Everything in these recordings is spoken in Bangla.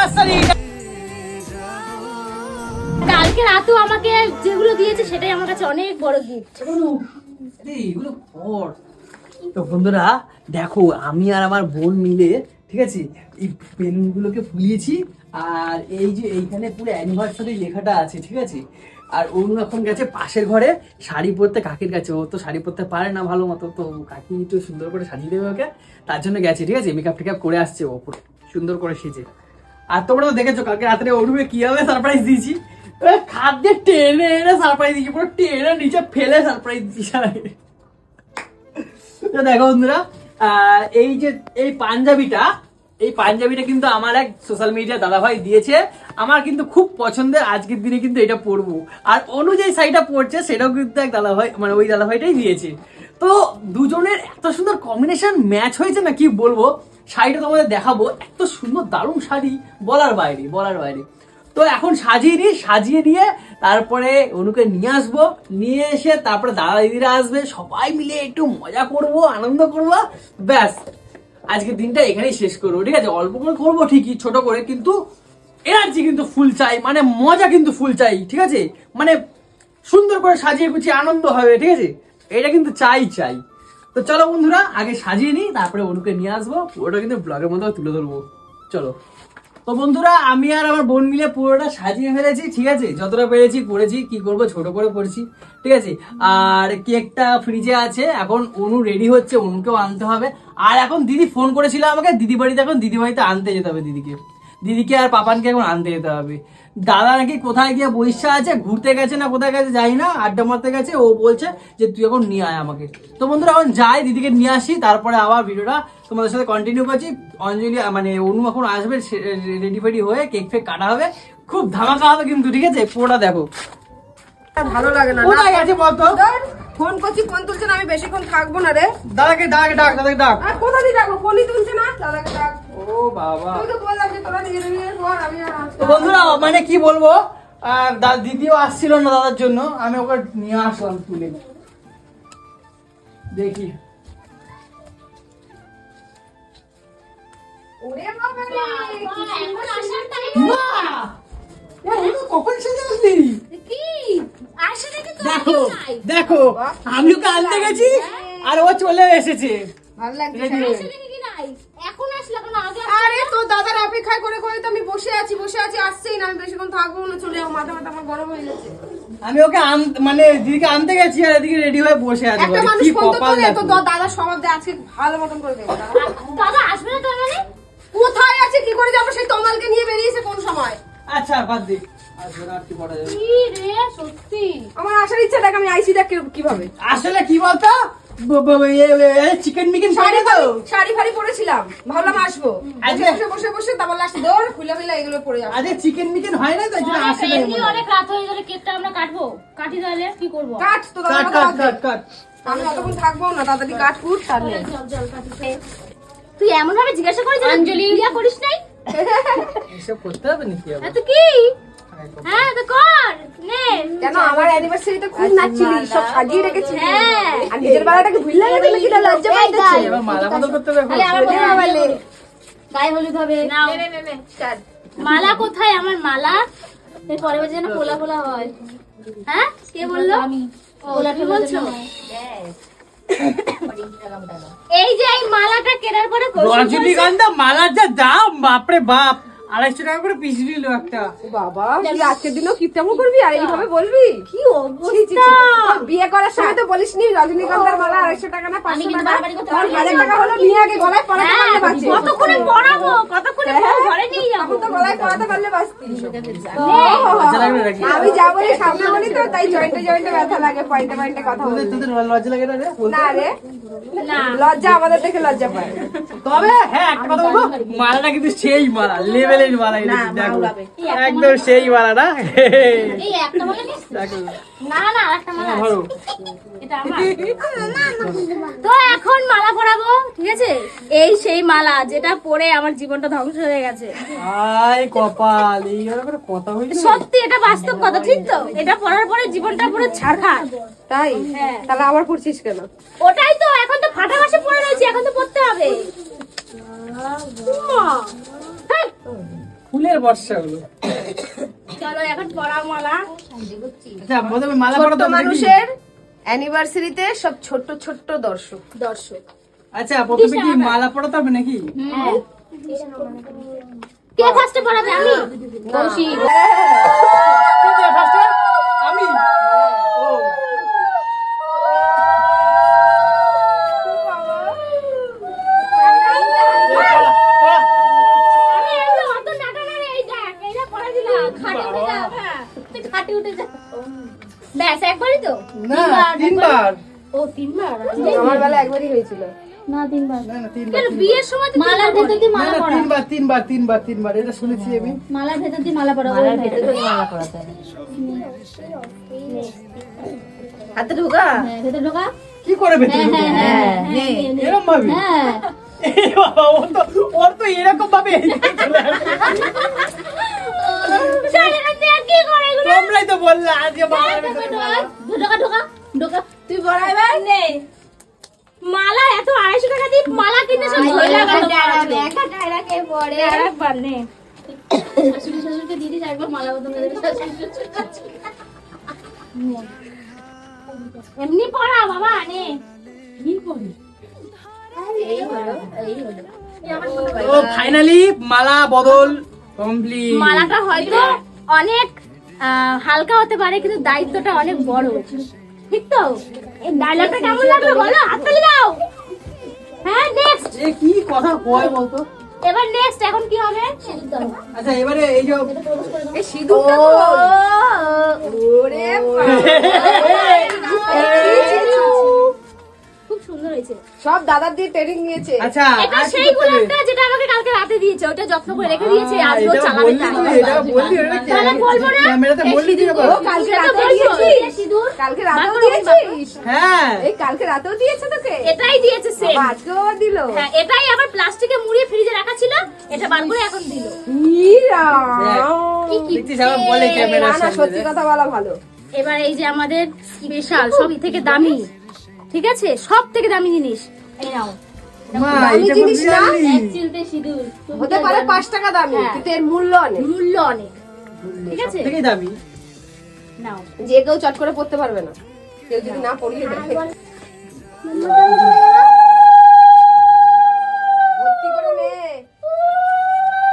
অ্যানিভার্সারি। কালকে রাতেও আমাকে যেগুলো দিয়েছে সেটাই আমার কাছে অনেক বড় গিফট। এগুলো পর তো বন্ধুরা দেখো, আমি আর আমার বোন মিলে ঠিক আছে এই পেনগুলোকে ফুলিয়েছি। আর এই যে এইখানে পুরো অ্যানিভার্সারি লেখাটা আছে ঠিক আছে। আর অনু এখন গেছে পাশের ঘরে শাড়ি পরতে কাকির কাছে। ও তো শাড়ি পরতে পারে না ভালো মতো, তো কাকি একটু সুন্দর করে সাজিয়ে দেবে ওকে, তার জন্য গেছে ঠিক আছে। মেকআপ টেকআপ করে আসছে ও সুন্দর করে সেজে। আর তোমরা তো দেখেছো কালকে রাত্রে অনুকে কিভাবে সারপ্রাইজ দিয়েছি, খাদ্যে টেনে এনে সারপ্রাইজ দিয়েছি, পুরো টেনে নিচে ফেলে সারপ্রাইজ দিয়েছি। দেখো বন্ধুরা, এই যে এই পাঞ্জাবিটা কিন্তু আমার এক সোশ্যাল মিডিয়া দাদাভাই দিয়েছে। আমার কিন্তু খুব পছন্দের, আজকের দিনে কিন্তু এটা পরবো। আর অনুযায়ী শাড়িটা পরছে সেটাও কিন্তু এক দাদাভাই, মানে ওই দাদাভাইটাই দিয়েছে। তো দুজনের এত সুন্দর কম্বিনেশন ম্যাচ হয়েছে না কি বলবো। শাড়িটা তোমাদের দেখাবো, এত সুন্দর দারুণ শাড়ি, বলার বাইরে। তো এখন সাজিয়ে নিয়ে তারপরে অনুকে নিয়ে আসবো, নিয়ে এসে তারপরে দাদা দিদিরা আসবে, সবাই মিলে একটু মজা করব, আনন্দ করবো। ব্যাস আজকের দিনটা এখানেই শেষ করবো ঠিক আছে। অল্প করে করবো ঠিকই, ছোট করে, কিন্তু এনার্জি কিন্তু ফুল চাই, মানে মজা কিন্তু ফুল চাই ঠিক আছে। মানে সুন্দর করে সাজিয়ে গুছিয়ে আনন্দ হবে ঠিক আছে, এটা কিন্তু চাই। তো চলো বন্ধুরা, আগে সাজিয়ে নিই, তারপরে অনুকে নিয়ে আসবো, ওটা কিন্তু ব্লগের মধ্যে তুলে ধরবো। চলো। তো বন্ধুরা, আমি আর আমার বোন মিলে পুরোটা সাজিয়ে ফেলেছি ঠিক আছে, যতটা পেরেছি করেছি, কি করবো ছোট করে করেছি ঠিক আছে। আর কেকটা ফ্রিজে আছে, এখন অনু রেডি হচ্ছে, অনুকেও আনতে হবে। আর এখন দিদি ফোন করেছিল আমাকে, দিদি বাড়িতে, এখন দিদি বাড়িতে আনতে যেতে হবে দিদিকে আর পাপানকে এখন আনতে যেতে হবে। দাদা নাকি কোথায় গিয়ে বৈশা আছে, ঘুরতে গেছে না কোথায় গেছে যাই না, আড্ডা মারতে গেছে। ও বলছে যে তুই এখন নিয়ে আয় আমাকে। তো বন্ধুরা এখন যাই, দিদিকে নিয়ে আসি, তারপরে আবার ভিডিওটা তোমাদের সাথে কন্টিনিউ করছি। অঞ্জলি মানে অনু এখন আসবে, রেডি ফেডি হয়ে কেক ফেক কাটা হবে, খুব ধামাকা হবে কিন্তু ঠিক আছে। পুরোটা দেখো। ভালো লাগে না, কোথায় গেছে বলতো? ফোন করছি, ফোন তুলছে না, আমি বেশিক্ষণ থাকবো না রে। দাদাকে ডাক। আর কোথা দিয়ে ডাকবো, ফোনই তুলছে না, দাদাকে ডাক। ও বাবা, তুই তো বললাম যে তোরা নিজে নিজে কর, আমি আর তো বন্ধুরা মানে কি বলবো, দিদিও আসছিল না দাদার জন্য, আমি ওকে নিয়ে আসলাম তুলে। দেখি ওরে বাবা রে, এখন আসার টাইম। কখন সেজে আসলি? কি আসে নাকি তো? দেখো আমি ওকে আনতে গেছি আর ও চলে এসেছে। ভালো লাগছে। আসে নাকি কি নাই? এখন আসলে এখন আগে। আরে তো দাদার অপেক্ষা করে তো আমি বসে আছি, আসছেই না, আমি বেশিক্ষণ থাকবো না, চলে যাবো, মাথা আমার গরম হয়ে যাচ্ছে। আমি ওকে মানে দিদিকে আনতে গেছি আর এদিকে রেডি হয়ে বসে আছে। একটা মানুষ কি ফোন তো কপাল তোলে, তো দেখো। দাদার স্বভাব দিয়ে আজকে ভালো মতন করে দেবো। দাদা আসবে না তার মানে? কোথায় আছে, কি করে যাবো? সেই তমালকে নিয়ে বেরিয়েছে কোন সময়? আচ্ছা বাদ দে, আসবে না, আর কি করা যাবে। কি রে সত্যি আমার আসার ইচ্ছা দেখ, আমি আইসি দেখ কিভাবে। আসলে কি বলতো, চিকেন মিকেন শাড়ি ফাড়ি পরেছিলাম, ভাবলাম আসবো, বসে তারপর লাস্ট দৌড় খুলে এগুলো পরে যাবো। আরে চিকেন মিকেন হয় না তো, এই জন্য আসে না। এমনি অনেক রাত হয়ে গেলে কেকটা আমরা কাটি তাহলে কি করবো? কাট তো কাট। আমি অতক্ষণ থাকবো না, তাড়াতাড়ি কাট কুট তাহলে। চল কাটি। তুই এমন ভাবে জিজ্ঞাসা করিস অঞ্জলি ইয়া করিস নাই? এসব করতে হবে নাকি আবার? এত কি? হ্যাঁ তো কর নে। কেন আমার অ্যানিভার্সারিতে খুব নাচছিলি, সব সাজিয়ে রেখেছি। হ্যাঁ আর নিজের বেলাটাকে ভুল লাগে না, কি লজ্জা পাইতেছে। এবার মালা বদল করতে হবে। তাহলে আমার গায়ে হলুদ হবে। নাও নে স্টার্ট। মালা কোথায় আমার মালা? এই পরে যেন পোলা পোলা হয়। হ্যাঁ কে বললো? আমি। পোলা কি বলছো? এই যে এই মালাটা কেনার পরে রজনীগন্ধা মালার যা দাম, বাপরে বাপ, 250 টাকা করে পিস দিল একটা। বাবা তুই আজকের দিনও কিপটামো করবি আর এইভাবে বলবি? কি অবস্থা! বিয়ে করার সময় তো বলিসনি রজনীগন্ধার মালা 250 টাকা না 500 টাকা, 1000 টাকা হলো নিয়ে আগে গলায় পরাতে পারলে বাঁচি। কতক্ষণে পরাবো, কতক্ষণে ঘরে নিয়ে যাবো, তখন তো গলায় পরাতে পারলে বাঁচতি। লজ্জা লাগবে নাকি? আমি যা বলি সামনে বলি তো, তাই জয়েন্টে ব্যথা লাগে, পয়েন্টে কথা বলি। তোদের লজ্জা লাগে না রে? না রে, না লজ্জা আমাদের দেখে লজ্জা পায়। তবে হ্যাঁ একটা কথা বলবো, মালাটা কিন্তু সেই মালা, লেভেলের মালা, দেখো একদম সেই মালা না। এই একটা মালা নিস? দেখো না আরেকটা মালা আছে। ধরো, এটা আমার। তো এখন মালা পরাবো ঠিক আছে। এই সেই মালা যেটা পরে আমার জীবনটা ধ্বংস হয়ে গেছে। আয় কপাল, এই করে কথা হইছে। সত্যি এটা বাস্তব কথা, ঠিক তো? এটা পরার পরে জীবনটা পুরো ছাড়খাড়। তাই? তাহলে আবার পড়ছিস কেন? ওটাই তো, এখন তো ফাটা মাসে পরে রয়েছে, এখন তো পড়তে হবে। ফুলের বর্ষা হলো। চলো এখন পড়া মালা। আচ্ছা প্রথমে মালা পরাতে হবে নাকি? মানুষের অ্যানিভার্সারিতে সব ছোট্ট ছোট্ট দর্শক। আচ্ছা প্রথমে কি মালা পরাতে হবে নাকি? কে ফার্স্টে পড়াবে? আমি। কৌশিক। কে দিয়ে first এ? আমি। ও পড়া, পড়া। আমি একদম অত নাটা না রে, এই দেখ, এইটা পড়া দিলাম। খাটে উঠে যা। হ্যাঁ, তুই খাটে উঠে যা। ব্যাস একবারই তো? না তিনবার। ও তিনবার? আমার বেলা একবারই হয়েছিল। না তিনবার। না না তিনবার। কেন বিয়ের সময় তো মালার ভেতর দিয়ে না মালা না পরা। তিনবার এটা শুনেছি আমি। মালার ভেতর দিয়ে মালা পরা। মালার ভেতর দিয়ে মালা পরা। হাতে ঢোকা হ্যাঁ, ভেতর ঢোকা। কি করে ভেতরে ঢুকবো? এরকম ভাবে? হ্যাঁ। এই বাবা, ওর তো এরকম ভাবে চলে আসে। শাড়িটা দিয়ে কি করে এগুলো? তোমরাই তো বললে আজকে মালার ভেতরে মালা। ঢোকা ঢোকা ঢোকা। তুই পড়াইবে নে। মালা এত 250 টাকা দিয়ে মালা কিনে সব ঝোলা গেল। একা পড়ে আরেকবার নে। শাশুড়ি শ্বশুরকে দিদি একবার মালা বদল করে দেবে। এমনি পড়া বাবা নে। কি পড়ি? এই হলো। তো ফাইনালি মালা বদল কমপ্লিট। মালাটা হয়তো অনেক হালকা হতে পারে কিন্তু দায়িত্বটা অনেক বড়, ঠিক তো? এই ডায়লগটা কেমন লাগলো বলো? হাততালি দাও। হ্যাঁ নেক্সট। এ কি কথা কয় বলতো? এবার নেক্সট এখন কি হবে? সিঁদুর দাও। আচ্ছা এবারে এই যে এই সিঁদুরটা তো ওরে খুব সুন্দর হয়েছে। সব দাদার দিয়ে ট্রেনিং নিয়েছে। আচ্ছা এটা আর কি সেই করতে হবে? গোলাপটা যেটা আমাকে কালকে রাতে দিয়েছে, ওটা যত্ন করে রেখে দিয়েছে, আজও এটা চালাবে বললি তাই। তুই, এটা বললি ওটা তাহলে বলবো না? ক্যামেরাতে বললি তুই আবার। ও কালকে সেটা রাতে বলবো। দিয়েছিস? সিঁদুর কালকে বার রাতেও করো, দিয়েছিস? হ্যাঁ এই কালকে রাতেও দিয়েছে তোকে? এটাই দিয়েছে সেম। আজকেও আবার দিল? হ্যাঁ, এটাই আবার প্লাস্টিকে মুড়িয়ে ফ্রিজে রাখা ছিল, এটা বার করে এখন দিল। ইরা কি কি দেখছিস আবার বলে ক্যামেরার না, না, সত্যি সামনে। কথা বলা ভালো। এবার এই যে আমাদের স্পেশাল সব থেকে দামি, ঠিক আছে, সব থেকে দামি জিনিস এই নাও। মা দামি এটা জিনিস না? চিলতে সিঁদুর হতে পারে 5 টাকা দামি, হ্যাঁ। কিন্তু এর মূল্য অনেক। মূল্য অনেক, ঠিক আছে? থেকেই দামি। নাও। যে কেউ চট করে পড়তে পারবে না, কেউ যদি না পড়িয়ে দেয়। ভর্তি করে নে।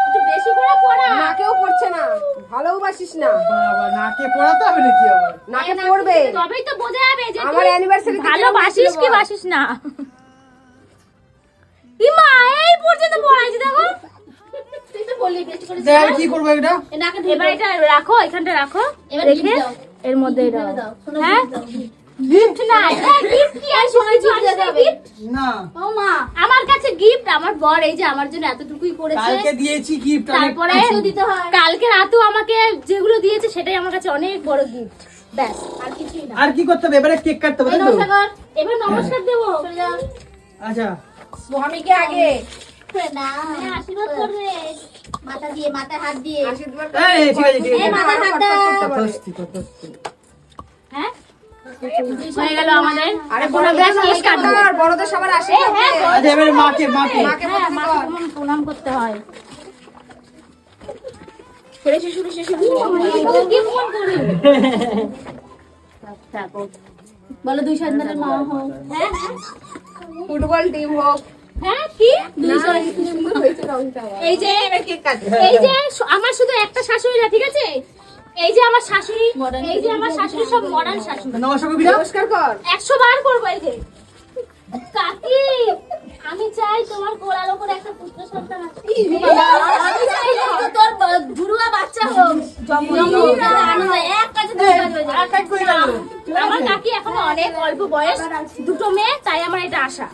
একটু বেশি করে পড়া। না কেউ পড়ছে না, ভালোবাসিস না, বাবা নাকে পড়াতে হবে নাকি আবার? নাকে পড়বে। তবেই তো বোঝা যাবে যে আমার তুই anniversary তে ভালোবাসিস কিরকম কি বল? বাসিস না। ইমা এই পর্যন্ত পড়াইছি দেখো। তুই তো বললি বেশি করে দেখ কি করবো এটা? এবার এটা রাখো, এখানটা রাখো, রেখে এর মধ্যে দাও। হ্যাঁ গিফট না, এটা গিফট কি আর সময় জিতে যাবে? না, ও মা, আমার কাছে গিফট আমার বর এই যে আমার জন্য এতটুকুই করেছে। কালকে দিয়েছি গিফট। তারপরে কালকে রাতেও আমাকে যেগুলো দিয়েছে সেটাই আমার কাছে অনেক বড় গিফট। ব্যাস আর কিছুই না। আর কি করতে হবে? এবারে কেক কাটতে হবে তাই তো? এবার নমস্কার দেবো। আচ্ছা স্বামীকে আগে আশীর্বাদ করবে মাথা দিয়ে, মাথায় হাত দিয়ে। আশীর্বাদ এই ঠিক আছে ঠিক এই আছে। মাথায় হাত দাও। তথস্তু, তথস্তু। হ্যাঁ হয়ে গেল আমাদের। আরে এখন বড়দের আমরা কেক কাটবো। সবার বড়দের সবার আশীর্বাদ দে। আচ্ছা এবারে মাকে মাকে মাকে হ্যাঁ, প্রণাম মাকে কর। প্রণাম করতে হয়। শুরু কি ফোন করি? বলো দুই সন্তানের মা হোক। হ্যাঁ ফুটবল টিম হোক। হ্যাঁ কি দুই সন্তান। কি সুন্দর হয়েছে রংটা। এই যে কেক কাটে। এই যে আমার শুধু একটা শাশুড়ি না, ঠিক আছে? এই যে আমার শাশুড়ি, এই যে আমার শাশুড়ি সব মডার্ন শাশুড়ি। নমস্কার কবিরা। নমস্কার কর। 100 বার করবো। এই যে কাকি, আমি চাই তোমার কোলার ওপর একটা পুত্র সন্তান আছে। আমি চাই তোর বুড়ুয়া বাচ্চা হোক। এক কাজে দুই কাজ হয়ে আর কাজ করে গেল। যাবে। আমার কাকি এখনো অনেক অল্প বয়স, দুটো মেয়ে, তাই আমার এটা আশা।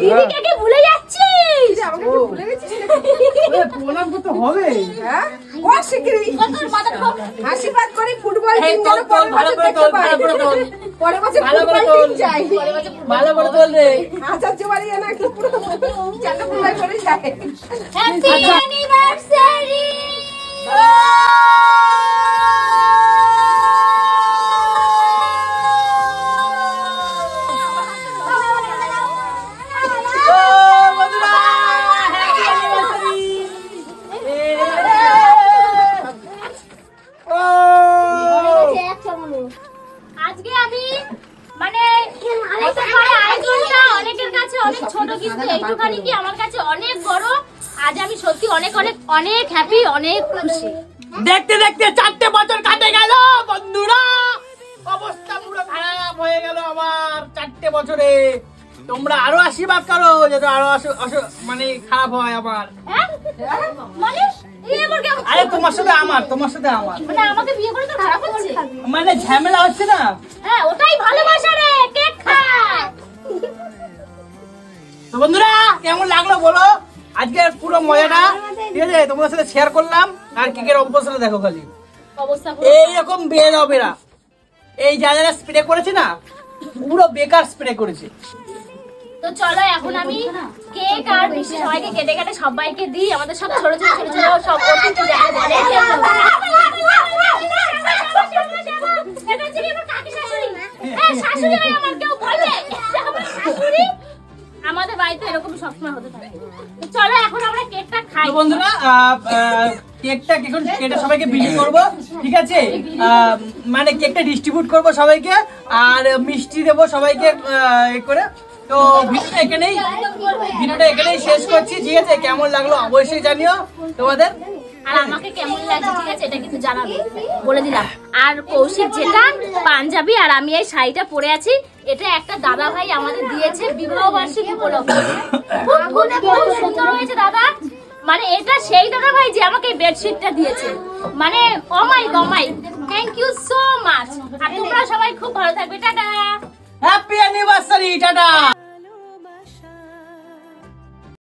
দিদিকে কি ভুলে যাচ্ছিস? আমাকে কি ভুলে গেছিস নাকি? ওরে, প্রণাম করতে হবে। হ্যাঁ? কর শিগগিরই। তোর মাথা ঠোক। আশীর্বাদ করি ফুটবল এই টিম তোল, যেন তোল, পরের ভালো বছর করে দেখতে তোল, পাই। ভালো করে তোল। পরের বছর ভালো করে ফুটবল তোল। টিম চাই। ভালো করে তোল রে। আচার্য বাড়ি না কি পুরো চারটা ফুটবল করে যায়। Happy anniversary. ও বন্ধুরা, happy anniversary! মানে কি আমার কাছে অনেক বড়। আজ আমি সত্যি অনেক অনেক অনেক হ্যাপি, অনেক খুশি। দেখতে দেখতে 4টে বছর কাটে গেল বন্ধুরা, অবস্থা পুরো খারাপ হয়ে গেল আমার 4টে বছরে। তোমরা আরো আশীর্বাদ করো যাতে আরো মানে খারাপ হয় আমার। হ্যাঁ? মানে এই আমার কেমন? আরে তোমার সাথে আমার মানে আমাকে বিয়ে করে তো খারাপ হচ্ছে? মানে ঝামেলা হচ্ছে না। হ্যাঁ, ওটাই ভালোবাসা রে। কেক খা। তো বন্ধুরা কেমন লাগলো বলো আজকের পুরো মজাটা, ঠিক আছে? তোমাদের সাথে শেয়ার করলাম। আর কেকের অবস্থাটা দেখো খালি, অবস্থা এইরকম বের হবে না। এই যা যারা স্প্রে করেছে না, পুরো বেকার স্প্রে করেছে। তো চলো এখন আমি কেক আর মিষ্টি সবাইকে কেটে কেটে সবাইকে দিই। আমাদের সব ছোট ছোট ছোট ছোট সব অতিথি যারা বলে আমাদের বাড়িতে এরকম সবসময় হতে থাকে। তো চলো এখন আমরা কেকটা খাই। তো বন্ধুরা কেকটা এখন কেটে সবাইকে বিলি করব, ঠিক আছে? মানে কেকটা ডিস্ট্রিবিউট করব সবাইকে, আর মিষ্টি দেবো সবাইকে করে। তো ভিডিওটা এখানেই শেষ করছি, ঠিক আছে? কেমন লাগলো অবশ্যই জানিও তোমাদের। আর আমাকে কেমন লাগছে, ঠিক আছে, এটা কিন্তু জানাবে, বলে দিলাম। আর কৌশিক যেটা পাঞ্জাবি আর আমি এই শাড়িটা পরে আছি, এটা একটা দাদা ভাই আমাদের দিয়েছে বিবাহ বার্ষিকী উপলক্ষে। খুব সুন্দর হয়েছে দাদা। মানে এটা সেই দাদা ভাই যে আমাকে এই বেডশিটটা দিয়েছে। মানে অমাইক থ্যাংক ইউ সো মাচ। আর তোমরা সবাই খুব ভালো থাকবে। টাটা। Happy anniversary, tata.